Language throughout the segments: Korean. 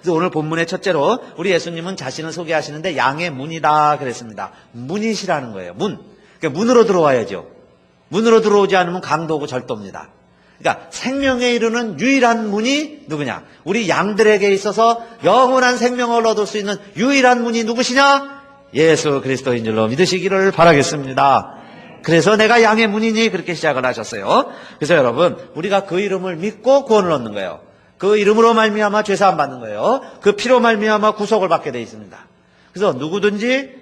그래서 오늘 본문의 첫째로 우리 예수님은 자신을 소개하시는데 양의 문이다 그랬습니다. 문이시라는 거예요. 그러니까 문으로 들어와야죠. 문으로 들어오지 않으면 강도고 절도입니다. 그러니까 생명에 이르는 유일한 문이 누구냐? 우리 양들에게 있어서 영원한 생명을 얻을 수 있는 유일한 문이 누구시냐? 예수 그리스도인 줄로 믿으시기를 바라겠습니다. 그래서 내가 양의 문이니 그렇게 시작을 하셨어요. 그래서 여러분, 우리가 그 이름을 믿고 구원을 얻는 거예요. 그 이름으로 말미암아 죄사함 받는 거예요. 그 피로 말미암아 구속을 받게 되어 있습니다. 그래서 누구든지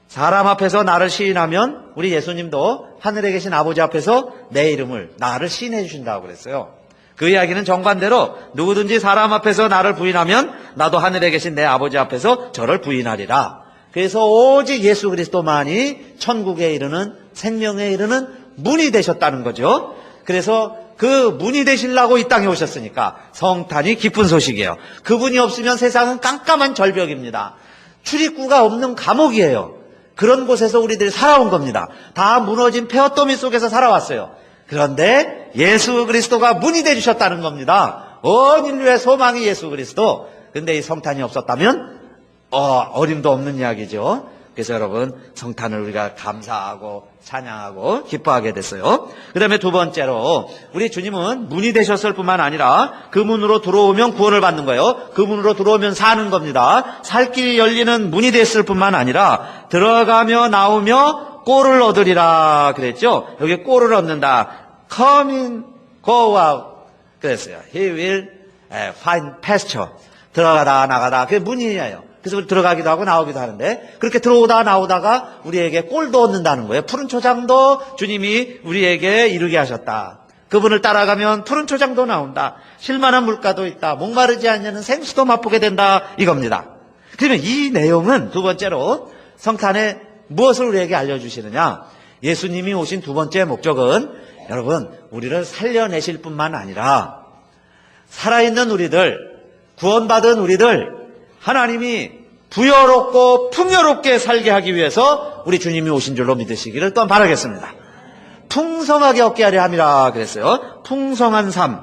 사람 앞에서 나를 시인하면 우리 예수님도 하늘에 계신 아버지 앞에서 내 이름을 나를 시인해 주신다고 그랬어요. 그 이야기는 정반대로 누구든지 사람 앞에서 나를 부인하면 나도 하늘에 계신 내 아버지 앞에서 저를 부인하리라. 그래서 오직 예수 그리스도만이 천국에 이르는 생명에 이르는 문이 되셨다는 거죠. 그래서 그 문이 되시려고 이 땅에 오셨으니까 성탄이 기쁜 소식이에요. 그분이 없으면 세상은 깜깜한 절벽입니다. 출입구가 없는 감옥이에요. 그런 곳에서 우리들이 살아온 겁니다. 다 무너진 폐허더미 속에서 살아왔어요. 그런데 예수 그리스도가 문이 되주셨다는 겁니다. 온 인류의 소망이 예수 그리스도. 근데 이 성탄이 없었다면 어림도 없는 이야기죠. 그래서 여러분, 성탄을 우리가 감사하고 찬양하고 기뻐하게 됐어요. 그 다음에 두 번째로 우리 주님은 문이 되셨을 뿐만 아니라 그 문으로 들어오면 구원을 받는 거예요. 그 문으로 들어오면 사는 겁니다. 살 길이 열리는 문이 됐을 뿐만 아니라 들어가며 나오며 꼴을 얻으리라 그랬죠. 여기 꼴을 얻는다. Come in, go out 그랬어요. He will find pasture. 들어가다 나가다 그게 문이에요. 그래서 우리 들어가기도 하고 나오기도 하는데 그렇게 들어오다 나오다가 우리에게 꼴도 얻는다는 거예요. 푸른 초장도 주님이 우리에게 이루게 하셨다. 그분을 따라가면 푸른 초장도 나온다. 쉴만한 물가도 있다. 목마르지 않냐는 생수도 맛보게 된다. 이겁니다. 그러면 이 내용은 두 번째로 성탄에 무엇을 우리에게 알려주시느냐? 예수님이 오신 두 번째 목적은 여러분 우리를 살려내실 뿐만 아니라 살아있는 우리들, 구원받은 우리들 하나님이 부여롭고 풍요롭게 살게 하기 위해서 우리 주님이 오신 줄로 믿으시기를 또한 바라겠습니다. 풍성하게 얻게 하려 함이라 그랬어요. 풍성한 삶.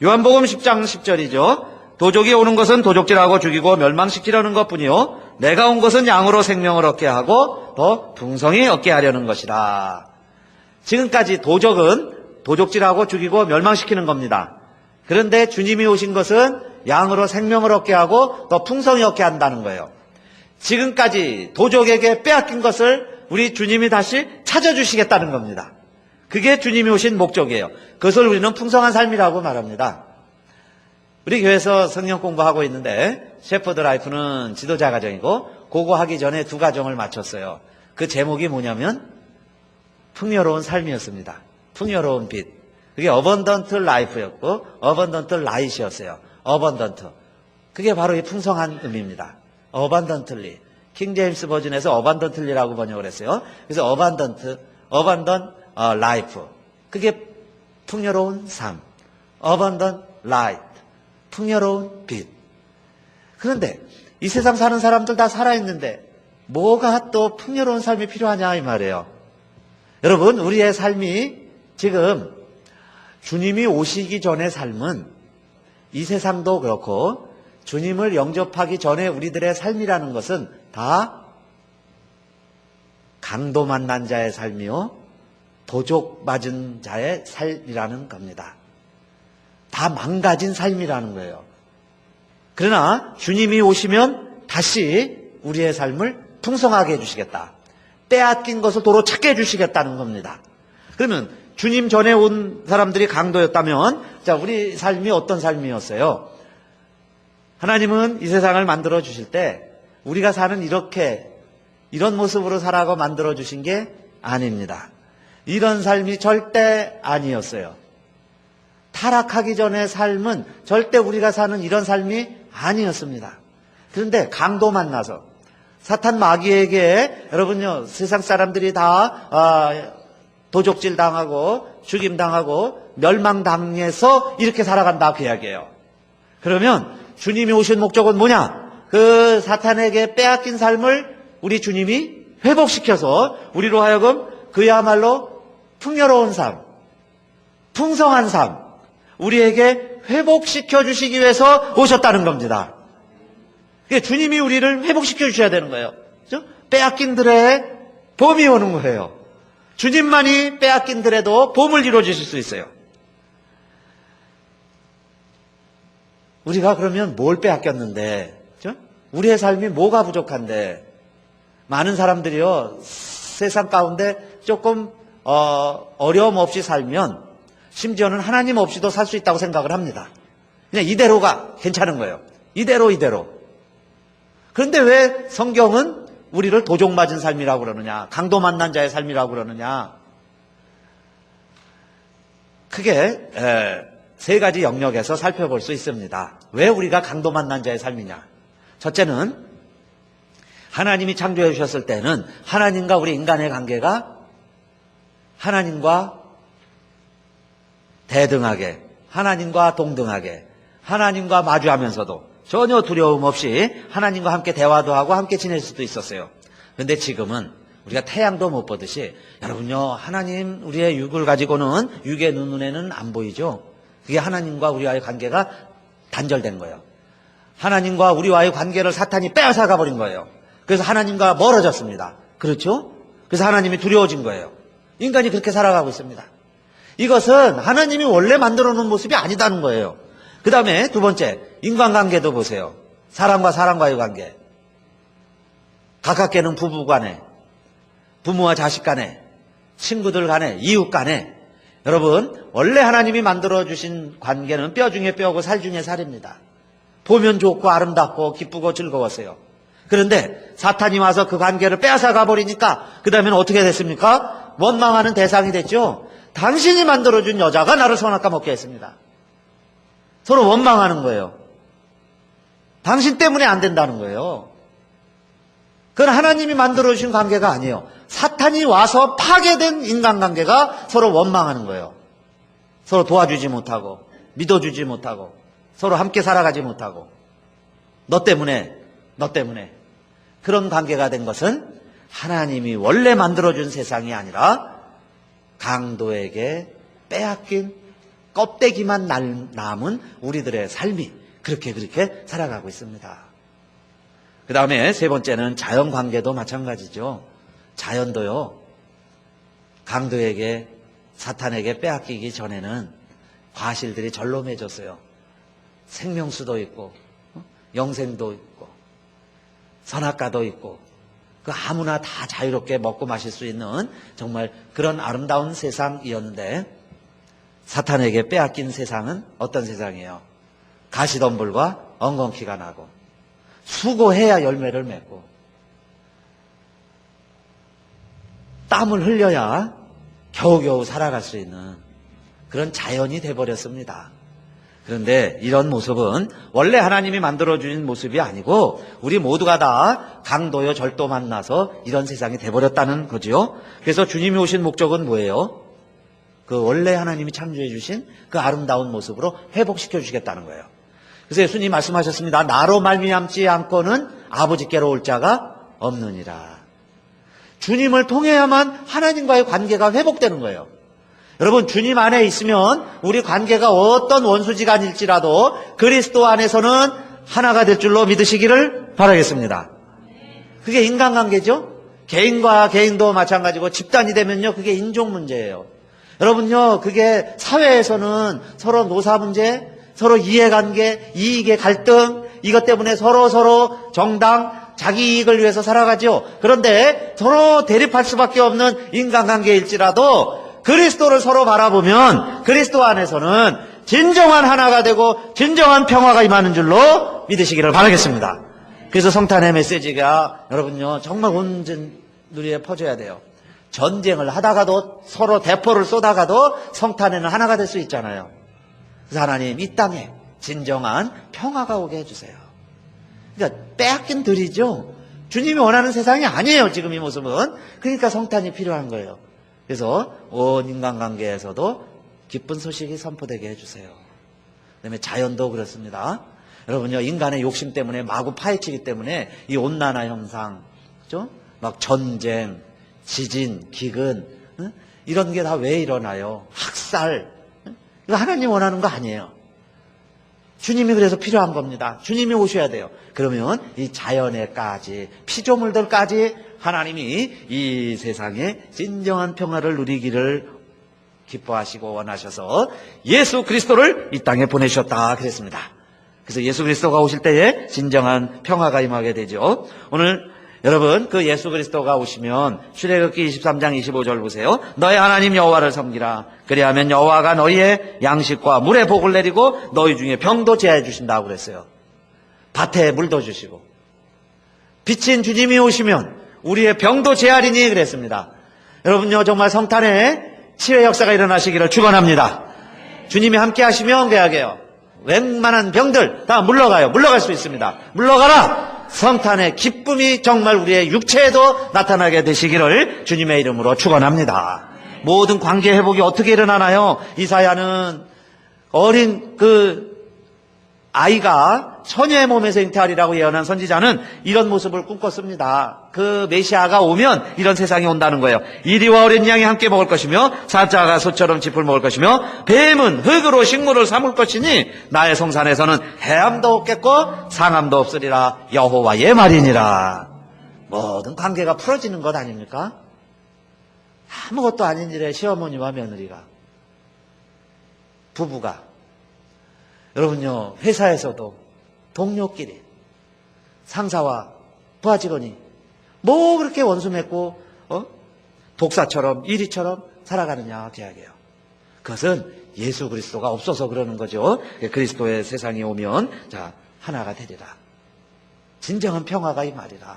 요한복음 10장 10절이죠. 도적이 오는 것은 도적질하고 죽이고 멸망시키려는 것뿐이요 내가 온 것은 양으로 생명을 얻게 하고 더 풍성히 얻게 하려는 것이다. 지금까지 도적은 도적질하고 죽이고 멸망시키는 겁니다. 그런데 주님이 오신 것은 양으로 생명을 얻게 하고 더 풍성히 얻게 한다는 거예요. 지금까지 도적에게 빼앗긴 것을 우리 주님이 다시 찾아주시겠다는 겁니다. 그게 주님이 오신 목적이에요. 그것을 우리는 풍성한 삶이라고 말합니다. 우리 교회에서 성경 공부하고 있는데 셰퍼드 라이프는 지도자 과정이고 그거 하기 전에 두 과정을 마쳤어요. 그 제목이 뭐냐면 풍요로운 삶이었습니다. 풍요로운 빛. 그게 어번던트 라이프였고 어번던트 라이트였어요. 어번던트. 그게 바로 이 풍성한 의미입니다. 어번던틀리. 킹 제임스 버전에서 어번던틀리라고 번역을 했어요. 그래서 어번던트, 어번던 라이프. 그게 풍요로운 삶. 어번던 라이트. 풍요로운 빛. 그런데 이 세상 사는 사람들 다 살아있는데 뭐가 또 풍요로운 삶이 필요하냐 이 말이에요. 여러분, 우리의 삶이 지금 주님이 오시기 전의 삶은 이 세상도 그렇고 주님을 영접하기 전에 우리들의 삶이라는 것은 다 강도 만난 자의 삶이요 도적 맞은 자의 삶이라는 겁니다. 다 망가진 삶이라는 거예요. 그러나 주님이 오시면 다시 우리의 삶을 풍성하게 해주시겠다. 빼앗긴 것을 도로 찾게 해주시겠다는 겁니다. 그러면 주님 전에 온 사람들이 강도였다면 자, 우리 삶이 어떤 삶이었어요? 하나님은 이 세상을 만들어 주실 때 우리가 사는 이런 모습으로 살아가고 만들어 주신 게 아닙니다. 이런 삶이 절대 아니었어요. 타락하기 전의 삶은 절대 우리가 사는 이런 삶이 아니었습니다. 그런데 강도 만나서 사탄 마귀에게 여러분요 세상 사람들이 다 도적질 당하고 죽임 당하고 멸망 당해서 이렇게 살아간다 그 이야기예요. 그러면 주님이 오신 목적은 뭐냐? 그 사탄에게 빼앗긴 삶을 우리 주님이 회복시켜서 우리로 하여금 그야말로 풍요로운 삶, 풍성한 삶 우리에게 회복시켜 주시기 위해서 오셨다는 겁니다. 그러니까 주님이 우리를 회복시켜 주셔야 되는 거예요. 그죠? 빼앗긴 들에 봄이 오는 거예요. 주님만이 빼앗긴 들에도 봄을 이루어 주실 수 있어요. 우리가 그러면 뭘 빼앗겼는데, 그죠? 우리의 삶이 뭐가 부족한데, 많은 사람들이요, 세상 가운데 조금 어려움 없이 살면 심지어는 하나님 없이도 살 수 있다고 생각을 합니다. 그냥 이대로가 괜찮은 거예요. 이대로. 그런데 왜 성경은 우리를 도적 맞은 삶이라고 그러느냐, 강도 만난 자의 삶이라고 그러느냐. 크게 세 가지 영역에서 살펴볼 수 있습니다. 왜 우리가 강도 만난 자의 삶이냐. 첫째는 하나님이 창조해 주셨을 때는 하나님과 우리 인간의 관계가 하나님과 대등하게, 하나님과 동등하게, 하나님과 마주하면서도 전혀 두려움 없이 하나님과 함께 대화도 하고 함께 지낼 수도 있었어요. 그런데 지금은 우리가 태양도 못 보듯이, 여러분요, 하나님 우리의 육을 가지고는 육의 눈에는 안 보이죠. 그게 하나님과 우리와의 관계가 단절된 거예요. 하나님과 우리와의 관계를 사탄이 빼앗아가 버린 거예요. 그래서 하나님과 멀어졌습니다. 그렇죠? 그래서 하나님이 두려워진 거예요. 인간이 그렇게 살아가고 있습니다. 이것은 하나님이 원래 만들어 놓은 모습이 아니다는 거예요. 그 다음에 두 번째, 인간관계도 보세요. 사람과 사람과의 관계. 가깝게는 부부 간에, 부모와 자식 간에, 친구들 간에, 이웃 간에. 여러분, 원래 하나님이 만들어주신 관계는 뼈 중에 뼈고 살 중에 살입니다. 보면 좋고 아름답고 기쁘고 즐거웠어요. 그런데 사탄이 와서 그 관계를 빼앗아가 버리니까 그 다음에는 어떻게 됐습니까? 원망하는 대상이 됐죠. 당신이 만들어준 여자가 나를 선악과 먹게 했습니다. 서로 원망하는 거예요. 당신 때문에 안 된다는 거예요. 그건 하나님이 만들어주신 관계가 아니에요. 사탄이 와서 파괴된 인간관계가 서로 원망하는 거예요. 서로 도와주지 못하고, 믿어주지 못하고, 서로 함께 살아가지 못하고, 너 때문에 그런 관계가 된 것은 하나님이 원래 만들어준 세상이 아니라 강도에게 빼앗긴 껍데기만 남은 우리들의 삶이 그렇게 살아가고 있습니다. 그 다음에 세 번째는 자연관계도 마찬가지죠. 자연도요, 강도에게, 사탄에게 빼앗기기 전에는 과실들이 절로매졌어요. 생명수도 있고, 영생도 있고, 선악과도 있고, 그 아무나 다 자유롭게 먹고 마실 수 있는 정말 그런 아름다운 세상이었는데, 사탄에게 빼앗긴 세상은 어떤 세상이에요? 가시덤불과 엉겅퀴가 나고, 수고해야 열매를 맺고, 땀을 흘려야 겨우겨우 살아갈 수 있는 그런 자연이 돼버렸습니다. 그런데 이런 모습은 원래 하나님이 만들어주신 모습이 아니고 우리 모두가 다 강도요 절도 만나서 이런 세상이 돼버렸다는 거지요. 그래서 주님이 오신 목적은 뭐예요? 그 원래 하나님이 창조해 주신 그 아름다운 모습으로 회복시켜 주시겠다는 거예요. 그래서 예수님이 말씀하셨습니다. 나로 말미암지 않고는 아버지께로 올 자가 없느니라. 주님을 통해야만 하나님과의 관계가 회복되는 거예요. 여러분, 주님 안에 있으면 우리 관계가 어떤 원수지간일지라도 그리스도 안에서는 하나가 될 줄로 믿으시기를 바라겠습니다. 그게 인간관계죠. 개인과 개인도 마찬가지고 집단이 되면요, 그게 인종 문제예요. 여러분요, 그게 사회에서는 서로 노사 문제, 서로 이해관계, 이익의 갈등, 이것 때문에 서로 정당, 자기 이익을 위해서 살아가죠. 그런데 서로 대립할 수밖에 없는 인간관계일지라도 그리스도를 서로 바라보면 그리스도 안에서는 진정한 하나가 되고 진정한 평화가 임하는 줄로 믿으시기를 바라겠습니다. 그래서 성탄의 메시지가 여러분요, 정말 온 누리에 퍼져야 돼요. 전쟁을 하다가도 서로 대포를 쏘다가도 성탄에는 하나가 될 수 있잖아요. 그래서 하나님, 이 땅에 진정한 평화가 오게 해주세요. 그러니까 빼앗긴 들이죠. 주님이 원하는 세상이 아니에요, 지금 이 모습은. 그러니까 성탄이 필요한 거예요. 그래서 온 인간관계에서도 기쁜 소식이 선포되게 해주세요. 그다음에 자연도 그렇습니다. 여러분요, 인간의 욕심 때문에 마구 파헤치기 때문에 이 온난화 현상, 그죠? 막 전쟁, 지진, 기근, 이런 게 다 왜 일어나요? 학살. 이거 하나님 원하는 거 아니에요. 주님이 그래서 필요한 겁니다. 주님이 오셔야 돼요. 그러면 이 자연에까지, 피조물들까지 하나님이 이 세상에 진정한 평화를 누리기를 기뻐하시고 원하셔서 예수 그리스도를 이 땅에 보내셨다 그랬습니다. 그래서 예수 그리스도가 오실 때에 진정한 평화가 임하게 되죠. 오늘 여러분 그 예수 그리스도가 오시면 출애굽기 23장 25절 보세요. 너희 하나님 여호와를 섬기라. 그리하면 여호와가 너희의 양식과 물의 복을 내리고 너희 중에 병도 제하여 주신다고 그랬어요. 밭에 물도 주시고 빛인 주님이 오시면 우리의 병도 제하리니 그랬습니다. 여러분요 정말 성탄에 치유의 역사가 일어나시기를 축원합니다. 주님이 함께 하시면 그야게요. 웬만한 병들 다 물러가요. 물러갈 수 있습니다. 물러가라. 성탄의 기쁨이 정말 우리의 육체에도 나타나게 되시기를 주님의 이름으로 축원합니다. 모든 관계 회복이 어떻게 일어나나요? 이사야는 어린 그 아이가 처녀의 몸에서 잉태하리라고 예언한 선지자는 이런 모습을 꿈꿨습니다. 그 메시아가 오면 이런 세상이 온다는 거예요. 이리와 어린 양이 함께 먹을 것이며 사자가 소처럼 짚을 먹을 것이며 뱀은 흙으로 식물을 삼을 것이니 나의 성산에서는 해함도 없겠고 상함도 없으리라. 여호와의 말이니라. 모든 관계가 풀어지는 것 아닙니까? 아무것도 아닌 일에 시어머니와 며느리가, 부부가, 여러분요 회사에서도 동료끼리, 상사와 부하 직원이 뭐 그렇게 원수 맺고 독사처럼 이리처럼 살아가느냐 그 이야기예요. 그것은 예수 그리스도가 없어서 그러는 거죠. 그리스도의 세상이 오면 자 하나가 되리라. 진정한 평화가 이 말이라.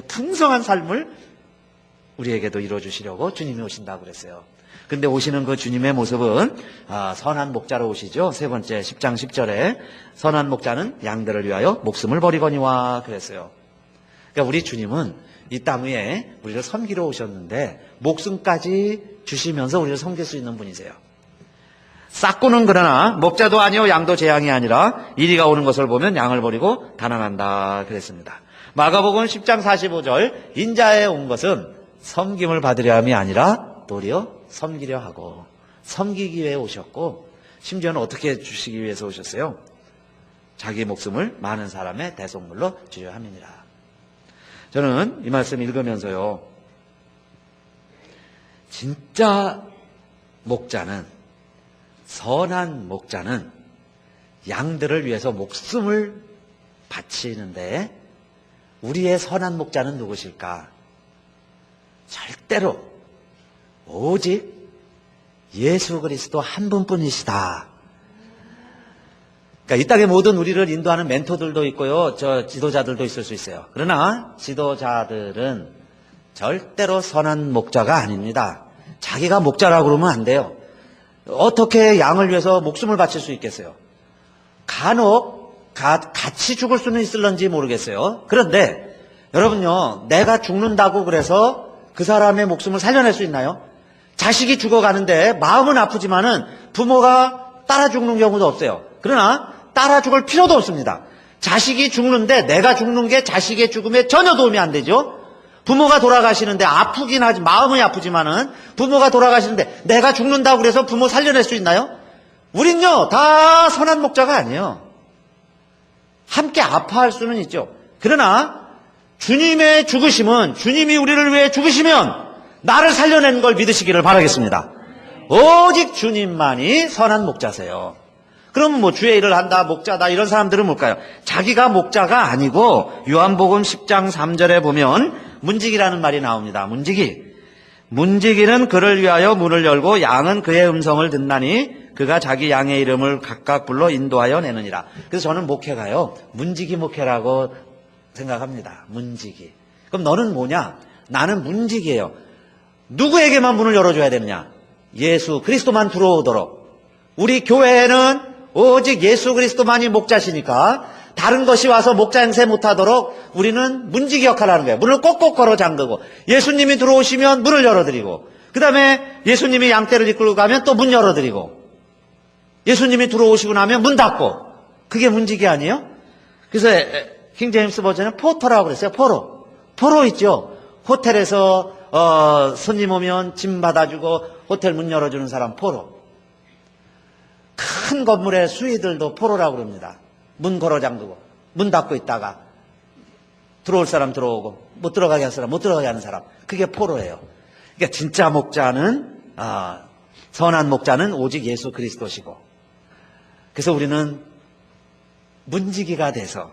풍성한 삶을 우리에게도 이루어주시려고 주님이 오신다고 그랬어요. 근데 오시는 그 주님의 모습은 선한 목자로 오시죠. 세 번째 10장 10절에 선한 목자는 양들을 위하여 목숨을 버리거니와 그랬어요. 그러니까 우리 주님은 이 땅 위에 우리를 섬기러 오셨는데 목숨까지 주시면서 우리를 섬길 수 있는 분이세요. 싹구는 그러나 목자도 아니요 양도 재앙이 아니라 이리가 오는 것을 보면 양을 버리고 단항한다 그랬습니다. 마가복음 10장 45절 인자에 온 것은 섬김을 받으려 함이 아니라 도리어 섬기려 하고 섬기기 위해 오셨고 심지어는 어떻게 주시기 위해서 오셨어요? 자기 목숨을 많은 사람의 대속물로 주려 함이니라. 저는 이 말씀 읽으면서요 진짜 목자는 선한 목자는 양들을 위해서 목숨을 바치는데 우리의 선한 목자는 누구실까? 절대로 오직 예수 그리스도 한 분뿐이시다. 그러니까 이 땅에 모든 우리를 인도하는 멘토들도 있고요. 지도자들도 있을 수 있어요. 그러나 지도자들은 절대로 선한 목자가 아닙니다. 자기가 목자라고 그러면 안 돼요. 어떻게 양을 위해서 목숨을 바칠 수 있겠어요? 간혹 같이 죽을 수는 있을런지 모르겠어요. 그런데 여러분요, 내가 죽는다고 그래서 그 사람의 목숨을 살려낼 수 있나요? 자식이 죽어가는데 마음은 아프지만은 부모가 따라 죽는 경우도 없어요. 그러나 따라 죽을 필요도 없습니다. 자식이 죽는데 내가 죽는 게 자식의 죽음에 전혀 도움이 안 되죠. 부모가 돌아가시는데 아프긴 하지, 마음이 아프지만은 부모가 돌아가시는데 내가 죽는다고 그래서 부모 살려낼 수 있나요? 우린요 다 선한 목자가 아니에요. 함께 아파할 수는 있죠. 그러나 주님의 죽으심은, 주님이 우리를 위해 죽으시면 나를 살려낸 걸 믿으시기를 바라겠습니다. 오직 주님만이 선한 목자세요. 그럼 뭐 주의 일을 한다, 목자다, 이런 사람들은 뭘까요? 자기가 목자가 아니고 요한복음 10장 3절에 보면 문지기라는 말이 나옵니다. 문지기는 그를 위하여 문을 열고 양은 그의 음성을 듣나니 그가 자기 양의 이름을 각각 불러 인도하여 내느니라. 그래서 저는 목회가요 문지기 목회라고 생각합니다. 문지기. 그럼 너는 뭐냐? 나는 문지기예요. 누구에게만 문을 열어줘야 되느냐? 예수 그리스도만 들어오도록. 우리 교회에는 오직 예수 그리스도만이 목자시니까 다른 것이 와서 목자 행세 못하도록 우리는 문지기 역할을 하는 거예요. 문을 꼭꼭 걸어 잠그고 예수님이 들어오시면 문을 열어드리고, 그 다음에 예수님이 양떼를 이끌고 가면 또 문 열어드리고, 예수님이 들어오시고 나면 문 닫고. 그게 문지기 아니에요? 그래서 킹제임스 버전은 포터라고 그랬어요. 포로 있죠. 호텔에서 손님 오면 짐 받아주고 호텔 문 열어주는 사람 포로. 큰 건물의 수위들도 포로라고 그럽니다. 문 걸어 잠그고 문 닫고 있다가 들어올 사람 들어오고 못 들어가게 할 사람 못 들어가게 하는 사람, 그게 포로예요. 그러니까 진짜 목자는 선한 목자는 오직 예수 그리스도시고, 그래서 우리는 문지기가 돼서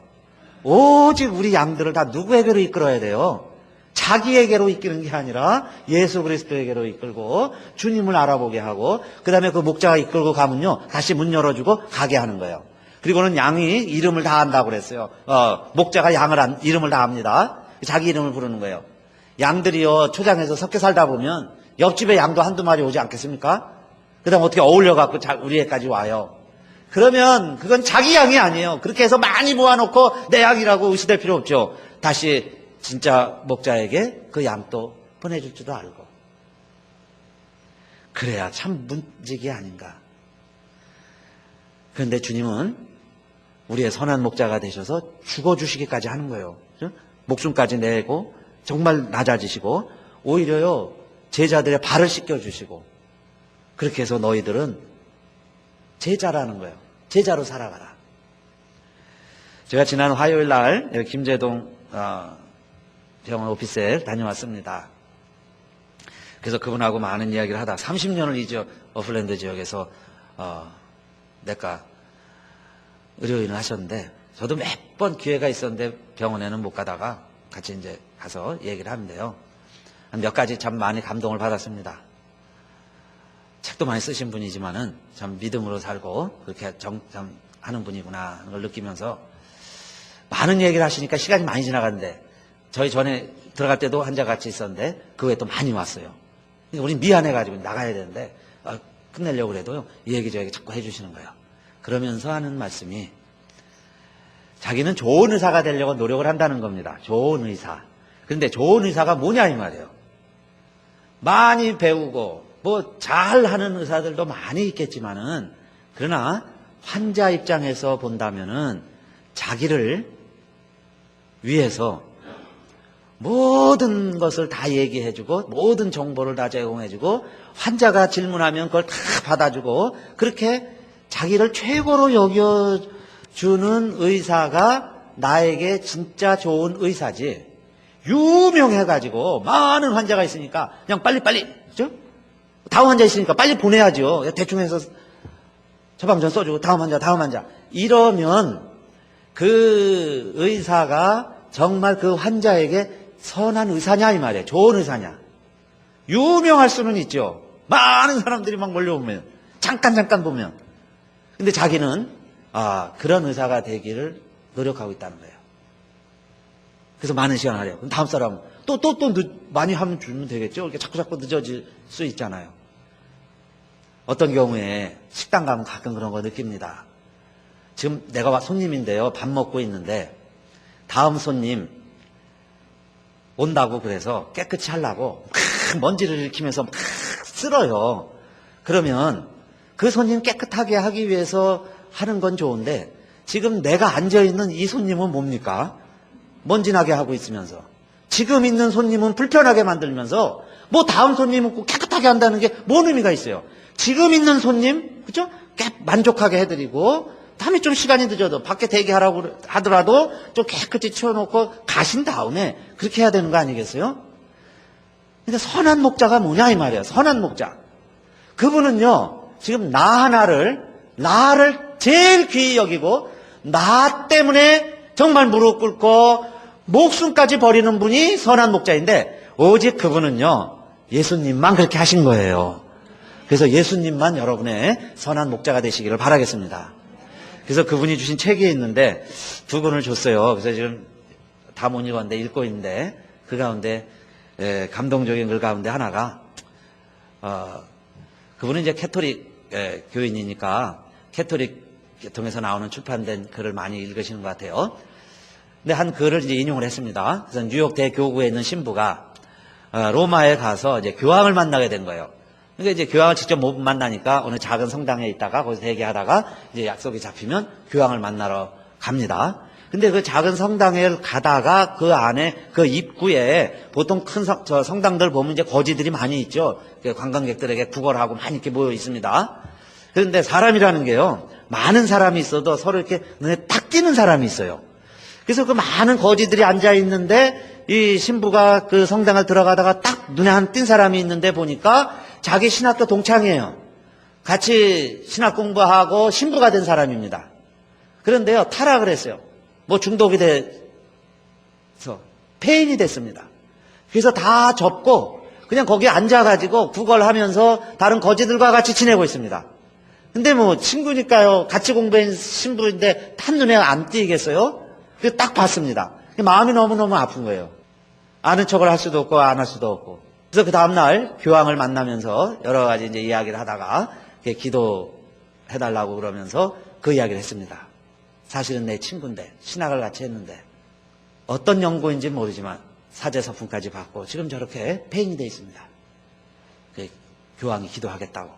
오직 우리 양들을 다 누구에게로 이끌어야 돼요? 자기에게로 이끄는 게 아니라 예수 그리스도에게로 이끌고 주님을 알아보게 하고, 그 다음에 그 목자가 이끌고 가면요 다시 문 열어주고 가게 하는 거예요. 그리고는 양이 이름을 다 한다고 그랬어요. 목자가 양을 이름을 다 합니다. 자기 이름을 부르는 거예요. 양들이요 초장에서 섞여 살다 보면 옆집에 양도 한두 마리 오지 않겠습니까? 그 다음 어떻게 어울려갖고 우리에까지 와요. 그러면 그건 자기 양이 아니에요. 그렇게 해서 많이 모아놓고 내 양이라고 의심될 필요 없죠. 다시 진짜 목자에게 그 양도 보내줄 줄도 알고. 그래야 참 문지기 아닌가. 그런데 주님은 우리의 선한 목자가 되셔서 죽어주시기까지 하는 거예요. 목숨까지 내고 정말 낮아지시고 오히려요 제자들의 발을 씻겨주시고, 그렇게 해서 너희들은 제자라는 거예요. 제자로 살아가라. 제가 지난 화요일 날 김제동 병원 오피스에 다녀왔습니다. 그래서 그분하고 많은 이야기를 하다 30년을 이 지역 어플랜드 지역에서 내과 의료인을 하셨는데, 저도 몇 번 기회가 있었는데 병원에는 못 가다가 같이 이제 가서 얘기를 하는데요. 몇 가지 참 많이 감동을 받았습니다. 책도 많이 쓰신 분이지만은 참 믿음으로 살고 그렇게 참 하는 분이구나 하는 걸 느끼면서 많은 얘기를 하시니까 시간이 많이 지나갔는데, 저희 전에 들어갈 때도 환자 같이 있었는데 그 후에 또 많이 왔어요. 우리 미안해가지고 나가야 되는데 끝내려고 그래도요 이 얘기 저 얘기 자꾸 해주시는 거예요. 그러면서 하는 말씀이, 자기는 좋은 의사가 되려고 노력을 한다는 겁니다. 좋은 의사. 그런데 좋은 의사가 뭐냐 이 말이에요. 많이 배우고 뭐 잘하는 의사들도 많이 있겠지만은, 그러나 환자 입장에서 본다면은 자기를 위해서 모든 것을 다 얘기해주고 모든 정보를 다 제공해주고 환자가 질문하면 그걸 다 받아주고 그렇게 자기를 최고로 여겨주는 의사가 나에게 진짜 좋은 의사지, 유명해가지고 많은 환자가 있으니까 그냥 빨리빨리, 그죠? 다음 환자 있으니까 빨리 보내야죠. 대충 해서 처방전 써주고 다음 환자 이러면 그 의사가 정말 그 환자에게 선한 의사냐 이 말이에요. 좋은 의사냐. 유명할 수는 있죠. 많은 사람들이 막 몰려오면 잠깐 보면. 근데 자기는 그런 의사가 되기를 노력하고 있다는 거예요. 그래서 많은 시간을 하려고. 그럼 다음 사람 또 많이 하면 주면 되겠죠. 이렇게 자꾸 늦어질 수 있잖아요. 어떤 경우에 식당 가면 가끔 그런 거 느낍니다. 지금 내가 손님인데요. 밥 먹고 있는데 다음 손님 온다고 그래서 깨끗이 하려고 먼지를 일으키면서 막 쓸어요. 그러면 그 손님 깨끗하게 하기 위해서 하는 건 좋은데, 지금 내가 앉아있는 이 손님은 뭡니까? 먼지 나게 하고 있으면서, 지금 있는 손님은 불편하게 만들면서 뭐 다음 손님은 꼭 깨끗하게 한다는 게 뭔 의미가 있어요? 지금 있는 손님, 그죠? 만족하게 해드리고, 다음에 좀 시간이 늦어도 밖에 대기하라고 하더라도 좀 깨끗이 치워놓고 가신 다음에 그렇게 해야 되는 거 아니겠어요? 근데 선한 목자가 뭐냐 이 말이에요. 선한 목자. 그분은요 지금 나를 제일 귀히 여기고 나 때문에 정말 무릎 꿇고 목숨까지 버리는 분이 선한 목자인데, 오직 그분은요 예수님만 그렇게 하신 거예요. 그래서 예수님만 여러분의 선한 목자가 되시기를 바라겠습니다. 그래서 그분이 주신 책이 있는데 두 권을 줬어요. 그래서 지금 다 못 읽었는데 읽고 있는데, 그 가운데 감동적인 글 가운데 하나가 그분은 이제 캐토릭 교인이니까 캐토릭 통해서 나오는 출판된 글을 많이 읽으시는 것 같아요. 근데 한 글을 이제 인용을 했습니다. 그래서 뉴욕 대교구에 있는 신부가 로마에 가서 이제 교황을 만나게 된 거예요. 그러니까 이제 교황을 직접 못 만나니까 어느 작은 성당에 있다가 거기서 대기하다가 이제 약속이 잡히면 교황을 만나러 갑니다. 근데 그 작은 성당에 가다가 그 안에 그 입구에 보통 큰 성당들 보면 이제 거지들이 많이 있죠. 관광객들에게 구걸하고 많이 이렇게 모여 있습니다. 그런데 사람이라는 게요, 많은 사람이 있어도 서로 이렇게 눈에 딱 띄는 사람이 있어요. 그래서 그 많은 거지들이 앉아 있는데 이 신부가 그 성당을 들어가다가 딱 눈에 한 띈 사람이 있는데 보니까 자기 신학교 동창이에요. 같이 신학 공부하고 신부가 된 사람입니다. 그런데요, 타락을 했어요. 뭐 중독이 돼서 폐인이 됐습니다. 그래서 다 접고 그냥 거기에 앉아가지고 구걸하면서 다른 거지들과 같이 지내고 있습니다. 근데 뭐 친구니까요, 같이 공부한 신부인데 한눈에 안 띄겠어요? 그래서 딱 봤습니다. 마음이 너무너무 아픈 거예요. 아는 척을 할 수도 없고 안 할 수도 없고. 그래서 그 다음날 교황을 만나면서 여러 가지 이제 이야기를 하다가 기도해달라고 그러면서 그 이야기를 했습니다. 사실은 내 친구인데 신학을 같이 했는데 어떤 연고인지 모르지만 사제서품까지 받고 지금 저렇게 폐인이 돼 있습니다. 교황이 기도하겠다고.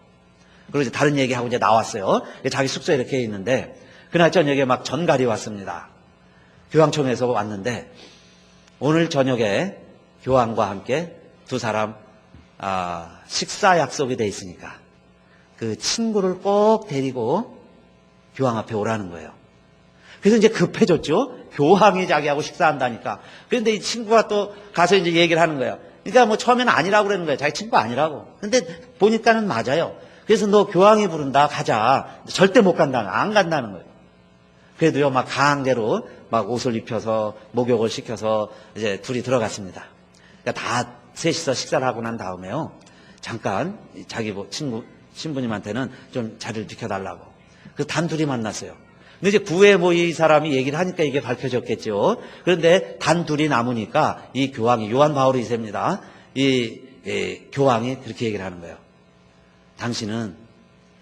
그리고 이제 다른 얘기하고 이제 나왔어요. 자기 숙소에 이렇게 있는데 그날 저녁에 막 전갈이 왔습니다. 교황청에서 왔는데 오늘 저녁에 교황과 함께 두 사람 식사 약속이 돼 있으니까 그 친구를 꼭 데리고 교황 앞에 오라는 거예요. 그래서 이제 급해졌죠. 교황이 자기하고 식사한다니까. 그런데 이 친구가 또 가서 이제 얘기를 하는 거예요. 그러니까 뭐 처음에는 아니라고 그러는 거예요. 자기 친구 아니라고. 근데 보니까는 맞아요. 그래서 너 교황이 부른다, 가자. 절대 못 간다는, 안 간다는 거예요. 그래도요, 막 강제로 막 옷을 입혀서 목욕을 시켜서 이제 둘이 들어갔습니다. 그러니까 다 셋이서 식사를 하고 난 다음에요, 잠깐 자기 친구 신부님한테는 좀 자리를 비켜달라고. 그래서 단둘이 만났어요. 근데 이제 구에 뭐 이 사람이 얘기를 하니까 이게 밝혀졌겠죠. 그런데 단둘이 남으니까 이 교황이 요한 바오로 2세입니다. 이 교황이 그렇게 얘기를 하는 거예요. 당신은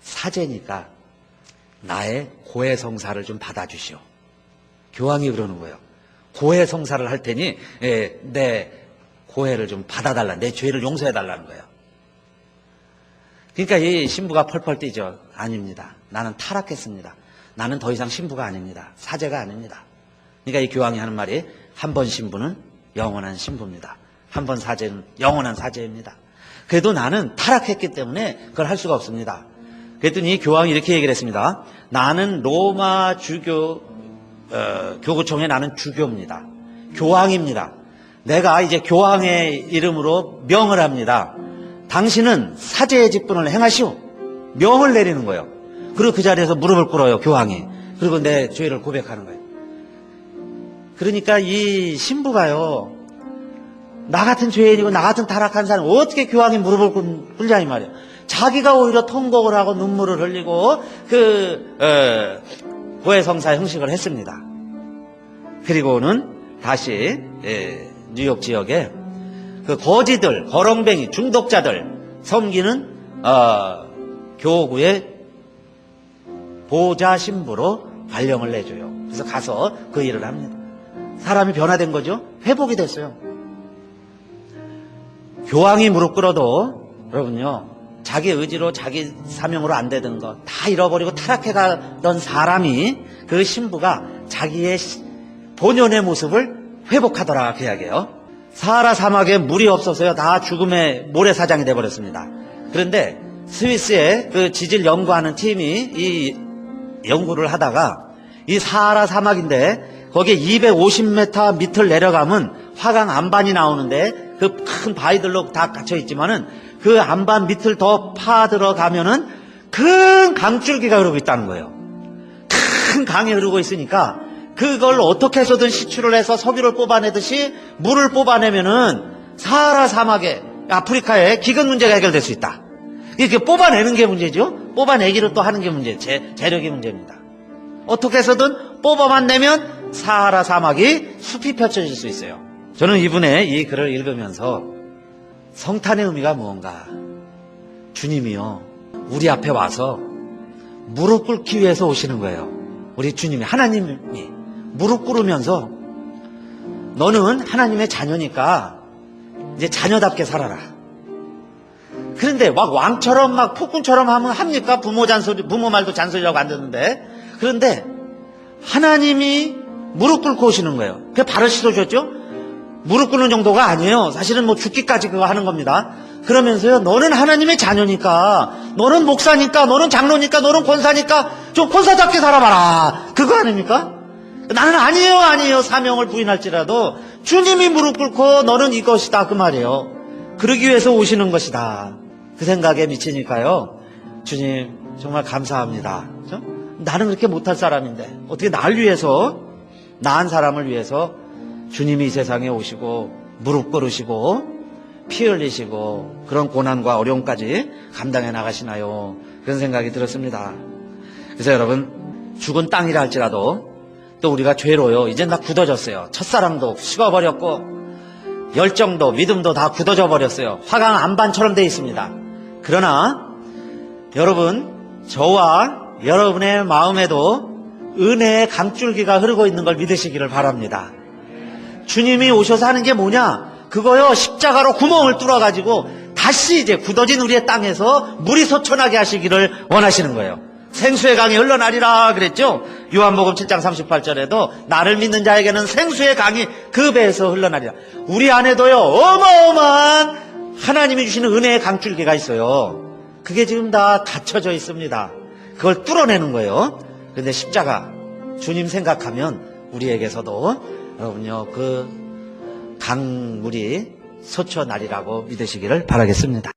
사제니까 나의 고해성사를 좀 받아주시오. 교황이 그러는 거예요. 고해성사를 할 테니 내 고해를 좀 받아달라. 내 죄를 용서해달라는 거예요. 그러니까 이 신부가 펄펄 뛰죠. 아닙니다. 나는 타락했습니다. 나는 더 이상 신부가 아닙니다. 사제가 아닙니다. 그러니까 이 교황이 하는 말이 한 번 신부는 영원한 신부입니다. 한 번 사제는 영원한 사제입니다. 그래도 나는 타락했기 때문에 그걸 할 수가 없습니다. 그랬더니 교황이 이렇게 얘기를 했습니다. 나는 로마 주교 교구청에 나는 주교입니다. 교황입니다. 내가 이제 교황의 이름으로 명을 합니다. 당신은 사제의 직분을 행하시오. 명을 내리는 거예요. 그리고 그 자리에서 무릎을 꿇어요, 교황이. 그리고 내 죄를 고백하는 거예요. 그러니까 이 신부가요, 나 같은 죄인이고 나 같은 타락한 사람 어떻게 교황이 무릎을 꿇냐 이 말이에요. 자기가 오히려 통곡을 하고 눈물을 흘리고 고해성사 형식을 했습니다. 그리고는 다시 뉴욕 지역에 그 거지들, 거렁뱅이, 중독자들 섬기는 교구의 보좌 신부로 발령을 내줘요. 그래서 가서 그 일을 합니다. 사람이 변화된 거죠. 회복이 됐어요. 교황이 무릎 꿇어도 여러분요, 자기 의지로 자기 사명으로 안 되던 거 다 잃어버리고 타락해가던 사람이, 그 신부가 자기의 본연의 모습을 회복하더라, 그 이야기예요. 사하라 사막에 물이 없어서요, 다 죽음의 모래사장이 돼버렸습니다. 그런데 스위스의 그 지질 연구하는 팀이 이 연구를 하다가 이 사하라 사막인데 거기에 250m 밑을 내려가면 화강 안반이 나오는데 그 큰 바위들로 다 갇혀 있지만은 그 안반 밑을 더 파 들어가면은 큰 강줄기가 흐르고 있다는 거예요. 큰 강이 흐르고 있으니까 그걸 어떻게 해서든 시추를 해서 석유를 뽑아내듯이 물을 뽑아내면은 사하라 사막에, 아프리카에 기근 문제가 해결될 수 있다. 이렇게 뽑아내는 게 문제죠. 뽑아내기를 또 하는 게 문제, 재력이 문제입니다. 어떻게 해서든 뽑아만 내면 사하라 사막이 숲이 펼쳐질 수 있어요. 저는 이분의 이 글을 읽으면서 성탄의 의미가 무언가, 주님이요, 우리 앞에 와서 무릎 꿇기 위해서 오시는 거예요. 우리 주님이, 하나님이 무릎 꿇으면서 너는 하나님의 자녀니까 이제 자녀답게 살아라. 그런데 막 왕처럼 막 폭군처럼 하면 합니까? 부모 말도 잔소리라고 안 듣는데. 그런데 하나님이 무릎 꿇고 오시는 거예요. 그게 바로 시도셨죠? 무릎 꿇는 정도가 아니에요. 사실은 뭐 죽기까지 그거 하는 겁니다. 그러면서요, 너는 하나님의 자녀니까, 너는 목사니까, 너는 장로니까, 너는 권사니까 좀 권사답게 살아봐라. 그거 아닙니까? 나는 아니에요. 사명을 부인할지라도 주님이 무릎 꿇고 너는 이것이다 그 말이에요. 그러기 위해서 오시는 것이다. 그 생각에 미치니까요, 주님 정말 감사합니다. 그렇죠? 나는 그렇게 못할 사람인데 어떻게 날 위해서, 나은 사람을 위해서 주님이 이 세상에 오시고 무릎 꿇으시고 피 흘리시고 그런 고난과 어려움까지 감당해 나가시나요? 그런 생각이 들었습니다. 그래서 여러분, 죽은 땅이라 할지라도 또 우리가 죄로요, 이제 다 굳어졌어요. 첫사랑도 식어버렸고 열정도 믿음도 다 굳어져 버렸어요. 화강 안반처럼 돼 있습니다. 그러나 여러분, 저와 여러분의 마음에도 은혜의 강줄기가 흐르고 있는 걸 믿으시기를 바랍니다. 주님이 오셔서 하는 게 뭐냐? 그거요, 십자가로 구멍을 뚫어가지고 다시 이제 굳어진 우리의 땅에서 물이 솟아나게 하시기를 원하시는 거예요. 생수의 강이 흘러나리라 그랬죠? 요한복음 7장 38절에도 나를 믿는 자에게는 생수의 강이 그 배에서 흘러나리라. 우리 안에도요, 어마어마한 하나님이 주시는 은혜의 강줄기가 있어요. 그게 지금 다 닫혀져 있습니다. 그걸 뚫어내는 거예요. 그런데 십자가, 주님 생각하면 우리에게서도 여러분요, 그 강물이 솟아나리라고 믿으시기를 바라겠습니다.